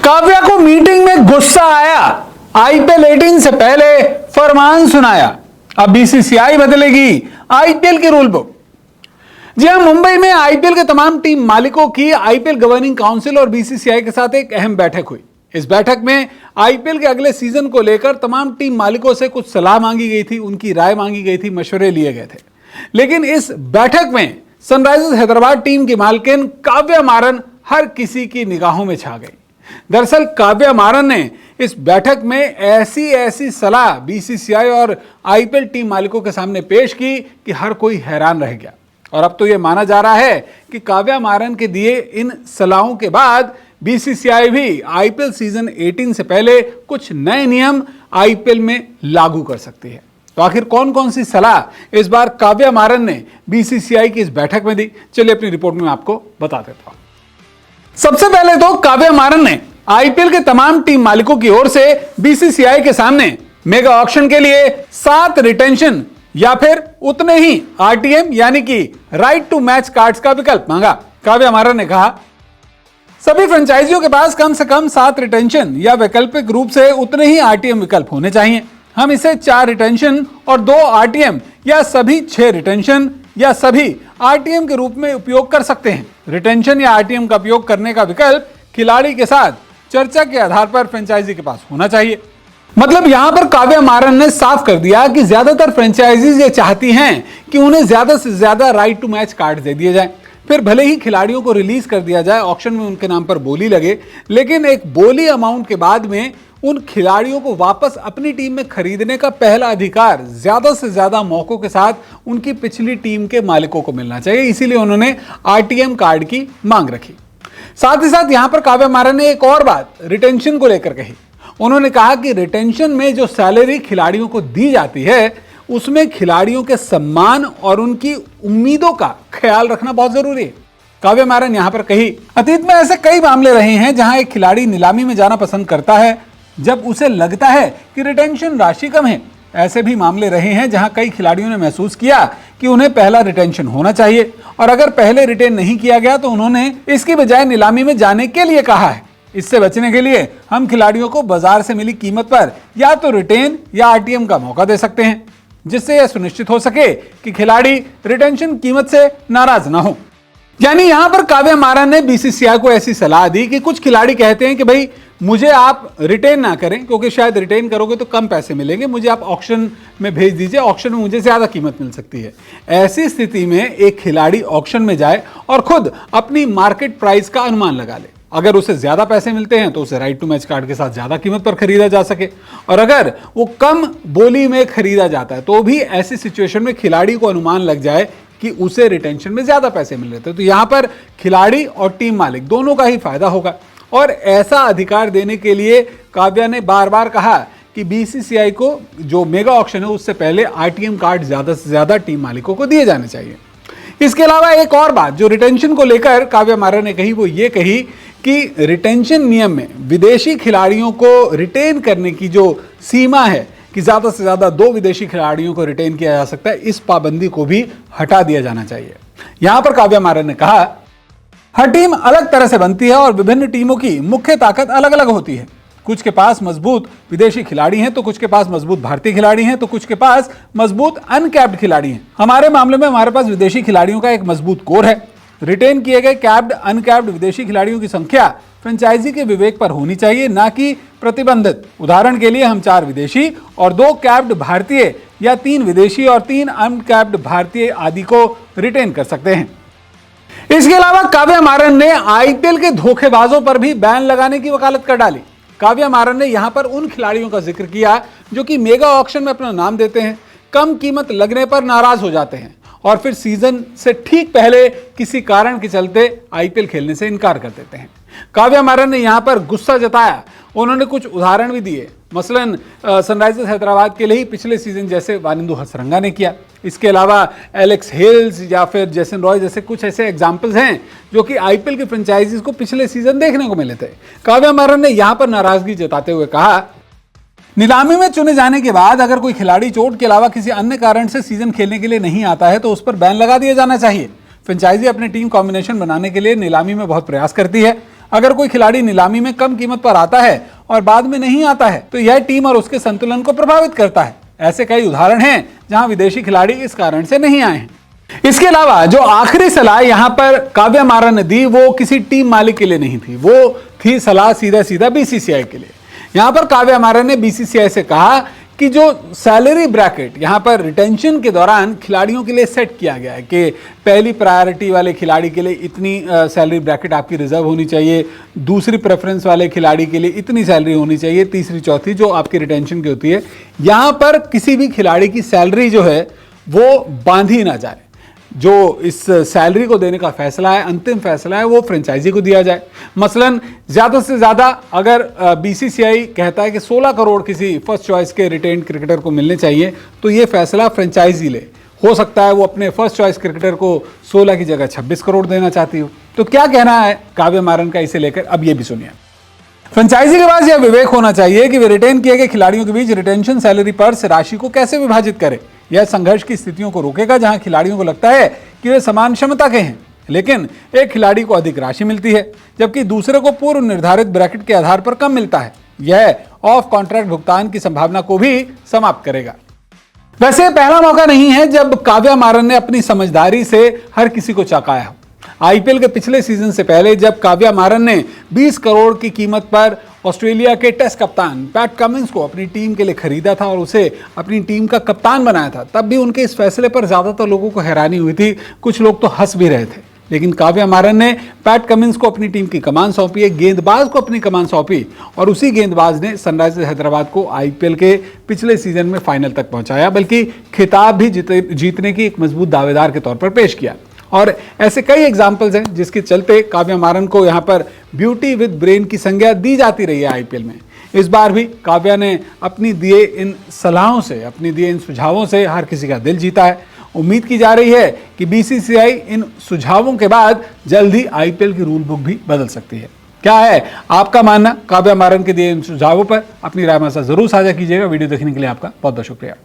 काव्या को मीटिंग में गुस्सा आया, आईपीएल 18 से पहले फरमान सुनाया। अब बीसीसीआई बदलेगी आईपीएल की रूल बुक। जी हां, मुंबई में आईपीएल के तमाम टीम मालिकों की आईपीएल गवर्निंग काउंसिल और बीसीसीआई के साथ एक अहम बैठक हुई। इस बैठक में आईपीएल के अगले सीजन को लेकर तमाम टीम मालिकों से कुछ सलाह मांगी गई थी, उनकी राय मांगी गई थी, मशवरे लिए गए थे। लेकिन इस बैठक में सनराइजर्स हैदराबाद टीम की मालकिन काव्या मारन हर किसी की निगाहों में छा गई। दरअसल काव्या मारन ने इस बैठक में ऐसी सलाह बीसीसीआई और आईपीएल टीम मालिकों के सामने पेश की कि हर कोई हैरान रह गया। और अब तो यह माना जा रहा है कि काव्या मारन के दिए इन सलाहों के बाद बीसीसीआई भी आईपीएल सीजन 18 से पहले कुछ नए नियम आईपीएल में लागू कर सकती है। तो आखिर कौन कौन सी सलाह इस बार काव्या मारन ने बीसीसीआई की इस बैठक में दी, चलिए अपनी रिपोर्ट में आपको बता देता हूं। सबसे पहले तो काव्या मारन ने आईपीएल के तमाम टीम मालिकों की ओर से बीसीसीआई के सामने मेगा ऑक्शन के लिए 7 रिटेंशन या फिर उतने ही आरटीएम यानी कि राइट टू मैच कार्ड्स का विकल्प मांगा। काव्या मारन ने कहा, सभी फ्रेंचाइजियों के पास कम से कम 7 रिटेंशन या वैकल्पिक रूप से उतने ही आरटीएम विकल्प होने चाहिए। हम इसे 4 रिटेंशन और 2 आरटीएम या सभी 6 रिटेंशन या सभी आरटीएम के रूप में उपयोग कर सकते हैं। रिटेंशन या आरटीएम का उपयोग करने का विकल्प खिलाड़ी के साथ चर्चा के आधार पर फ्रेंचाइजी के पास होना चाहिए। मतलब यहां पर काव्या मारन ने साफ कर दिया कि ज्यादातर फ्रेंचाइजीज ये चाहती हैं कि उन्हें ज्यादा से ज्यादा राइट टू मैच कार्ड दे दिए जाएं, फिर भले ही खिलाड़ियों को रिलीज कर दिया जाए, ऑक्शन में उनके नाम पर बोली लगे, लेकिन एक बोली अमाउंट के बाद में उन खिलाड़ियों को वापस अपनी टीम में खरीदने का पहला अधिकार ज्यादा से ज्यादा मौकों के साथ उनकी पिछली टीम के मालिकों को मिलना चाहिए। इसीलिए उन्होंने आरटीएम कार्ड की मांग रखी। साथ ही साथ यहां पर काव्या मारन ने एक और बात रिटेंशन को लेकर कही। उन्होंने कहा कि रिटेंशन में जो सैलरी खिलाड़ियों को दी जाती है उसमें खिलाड़ियों के सम्मान और उनकी उम्मीदों का ख्याल रखना बहुत जरूरी है। काव्या मारन यहां पर कही, अतीत में ऐसे कई मामले रहे हैं जहां एक खिलाड़ी नीलामी में जाना पसंद करता है जब उसे लगता है कि रिटेंशन राशि कम है। ऐसे भी मामले रहे हैं जहां कई खिलाड़ियों ने महसूस किया कि उन्हें पहला रिटेंशन होना चाहिए और अगर पहले रिटेन नहीं किया गया तो उन्होंने इसकी बजाय नीलामी में जाने के लिए कहा है। इससे बचने के लिए हम खिलाड़ियों को बाजार से मिली कीमत पर या तो रिटेन या आरटीएम का मौका दे सकते हैं, जिससे यह सुनिश्चित हो सके कि खिलाड़ी रिटेंशन कीमत से नाराज ना हो। यानी यहां पर काव्या मारन ने बीसीसीआई को ऐसी सलाह दी कि कुछ खिलाड़ी कहते हैं कि भाई मुझे आप रिटेन ना करें क्योंकि शायद रिटेन करोगे तो कम पैसे मिलेंगे, मुझे आप ऑक्शन में भेज दीजिए, ऑक्शन में मुझे ज्यादा कीमत मिल सकती है। ऐसी स्थिति में एक खिलाड़ी ऑक्शन में जाए और खुद अपनी मार्केट प्राइस का अनुमान लगा ले। अगर उसे ज्यादा पैसे मिलते हैं तो उसे राइट टू मैच कार्ड के साथ ज्यादा कीमत पर खरीदा जा सके, और अगर वो कम बोली में खरीदा जाता है तो भी ऐसी सिचुएशन में खिलाड़ी को अनुमान लग जाए कि उसे रिटेंशन में ज्यादा पैसे मिल रहे थे। तो यहां पर खिलाड़ी और टीम मालिक दोनों का ही फायदा होगा। और ऐसा अधिकार देने के लिए काव्या ने बार बार कहा कि बीसीसीआई को जो मेगा ऑक्शन है उससे पहले आरटीएम कार्ड ज्यादा से ज्यादा टीम मालिकों को दिए जाने चाहिए। इसके अलावा एक और बात जो रिटेंशन को लेकर काव्या मारन ने कही, वो ये कही कि रिटेंशन नियम में विदेशी खिलाड़ियों को रिटेन करने की जो सीमा है कि ज्यादा से ज्यादा 2 विदेशी खिलाड़ियों को रिटेन किया जा सकता है, इस पाबंदी को भी हटा दिया जाना चाहिए। यहां पर काव्या मारन ने कहा, हर टीम अलग तरह से बनती है और विभिन्न टीमों की मुख्य ताकत अलग अलग होती है। कुछ के पास मजबूत विदेशी खिलाड़ी हैं तो कुछ के पास मजबूत भारतीय खिलाड़ी हैं तो कुछ के पास मजबूत अनकैप्ड खिलाड़ी हैं। हमारे मामले में हमारे पास विदेशी खिलाड़ियों का एक मजबूत कोर है। रिटेन किए गए कैप्ड अनकैप्ड विदेशी खिलाड़ियों की संख्या फ्रेंचाइजी के विवेक पर होनी चाहिए, ना कि प्रतिबंधित। उदाहरण के लिए हम 4 विदेशी और 2 कैप्ड भारतीय या 3 विदेशी और 3 अनकैप्ड भारतीय आदि को रिटेन कर सकते हैं। इसके अलावा काव्या मारन ने आईपीएल के धोखेबाजों पर भी बैन लगाने की वकालत कर डाली। काव्या मारन ने यहां पर उन खिलाड़ियों का जिक्र किया जो कि मेगा ऑक्शन में अपना नाम देते हैं, कम कीमत लगने पर नाराज हो जाते हैं और फिर सीजन से ठीक पहले किसी कारण के चलते आईपीएल खेलने से इनकार कर देते हैं। काव्या मारन ने यहां पर गुस्सा जताया। उन्होंने कुछ उदाहरण भी दिए, मसलन सनराइजर्स हैदराबाद के लिए ही पिछले सीजन जैसे वानिंदु हसरंगा ने किया। इसके अलावा एलेक्स हेल्स या फिर जेसन रॉय जैसे कुछ ऐसे एग्जाम्पल्स हैं जो कि आईपीएल की फ्रेंचाइजीज को पिछले सीजन देखने को मिले थे। काव्या मारन ने यहां पर नाराजगी जताते हुए कहा, नीलामी में चुने जाने के बाद अगर कोई खिलाड़ी चोट के अलावा किसी अन्य कारण से सीजन खेलने के लिए नहीं आता है तो उस पर बैन लगा दिया जाना चाहिए। फ्रेंचाइजी अपने टीम कॉम्बिनेशन बनाने के लिए नीलामी में बहुत प्रयास करती है। अगर कोई खिलाड़ी नीलामी में कम कीमत पर आता है और बाद में नहीं आता है तो यह टीम और उसके संतुलन को प्रभावित करता है। ऐसे कई उदाहरण हैं जहां विदेशी खिलाड़ी इस कारण से नहीं आए हैं। इसके अलावा जो आखिरी सलाह यहां पर काव्या मारन ने दी वो किसी टीम मालिक के लिए नहीं थी, वो थी सलाह सीधा सीधा बीसीसीआई के लिए। यहां पर काव्या मारन ने बीसीसीआई से कहा कि जो सैलरी ब्रैकेट यहां पर रिटेंशन के दौरान खिलाड़ियों के लिए सेट किया गया है कि पहली प्रायोरिटी वाले खिलाड़ी के लिए इतनी सैलरी ब्रैकेट आपकी रिजर्व होनी चाहिए, दूसरी प्रेफरेंस वाले खिलाड़ी के लिए इतनी सैलरी होनी चाहिए, तीसरी चौथी जो आपकी रिटेंशन की होती है, यहां पर किसी भी खिलाड़ी की सैलरी जो है वो बांधी ना जाए। जो इस सैलरी को देने का फैसला है, अंतिम फैसला है, वो फ्रेंचाइजी को दिया जाए। मसलन ज़्यादा से ज़्यादा अगर बीसीसीआई कहता है कि 16 करोड़ किसी फर्स्ट चॉइस के रिटेन्ड क्रिकेटर को मिलने चाहिए तो ये फैसला फ्रेंचाइजी ले। हो सकता है वो अपने फर्स्ट चॉइस क्रिकेटर को 16 की जगह 26 करोड़ देना चाहती हो। तो क्या कहना है काव्या मारन का इसे लेकर, अब ये भी सुनिए। फ्रेंचाइजी के पास यह विवेक होना चाहिए कि वे रिटेन किए गए खिलाड़ियों के बीच रिटेंशन सैलरी पर्स राशि को कैसे विभाजित करें। यह संघर्ष की स्थितियों को रोकेगा जहां खिलाड़ियों को लगता है कि वे समान क्षमता के हैं, लेकिन एक खिलाड़ी को अधिक राशि मिलती है जबकि दूसरे को पूर्व निर्धारित ब्रैकेट के आधार पर कम मिलता है। यह ऑफ कॉन्ट्रैक्ट भुगतान की संभावना को भी समाप्त करेगा। वैसे पहला मौका नहीं है जब काव्या मारन ने अपनी समझदारी से हर किसी को चौंकाया हो। आईपीएल के पिछले सीजन से पहले जब काव्या मारन ने 20 करोड़ की कीमत पर ऑस्ट्रेलिया के टेस्ट कप्तान पैट कमिंस को अपनी टीम के लिए खरीदा था और उसे अपनी टीम का कप्तान बनाया था, तब भी उनके इस फैसले पर ज्यादातर लोगों को हैरानी हुई थी, कुछ लोग तो हंस भी रहे थे। लेकिन काव्या मारन ने पैट कमिंस को अपनी टीम की कमान सौंपी, एक गेंदबाज को अपनी कमान सौंपी और उसी गेंदबाज ने सनराइजर्स हैदराबाद को आईपीएल के पिछले सीजन में फाइनल तक पहुंचाया, बल्कि खिताब भी जीतने की एक मजबूत दावेदार के तौर पर पेश किया। और ऐसे कई एग्जाम्पल्स हैं जिसके चलते काव्या मारन को यहाँ पर ब्यूटी विद ब्रेन की संज्ञा दी जाती रही है आईपीएल में। इस बार भी काव्या ने अपनी दिए इन सलाहों से, अपनी दिए इन सुझावों से हर किसी का दिल जीता है। उम्मीद की जा रही है कि बीसीसीआई इन सुझावों के बाद जल्द ही आईपीएल की रूल बुक भी बदल सकती है। क्या है आपका मानना काव्या मारन के दिए इन सुझावों पर? अपनी राय हमारे साथ जरूर साझा कीजिएगा। वीडियो देखने के लिए आपका बहुत बहुत शुक्रिया।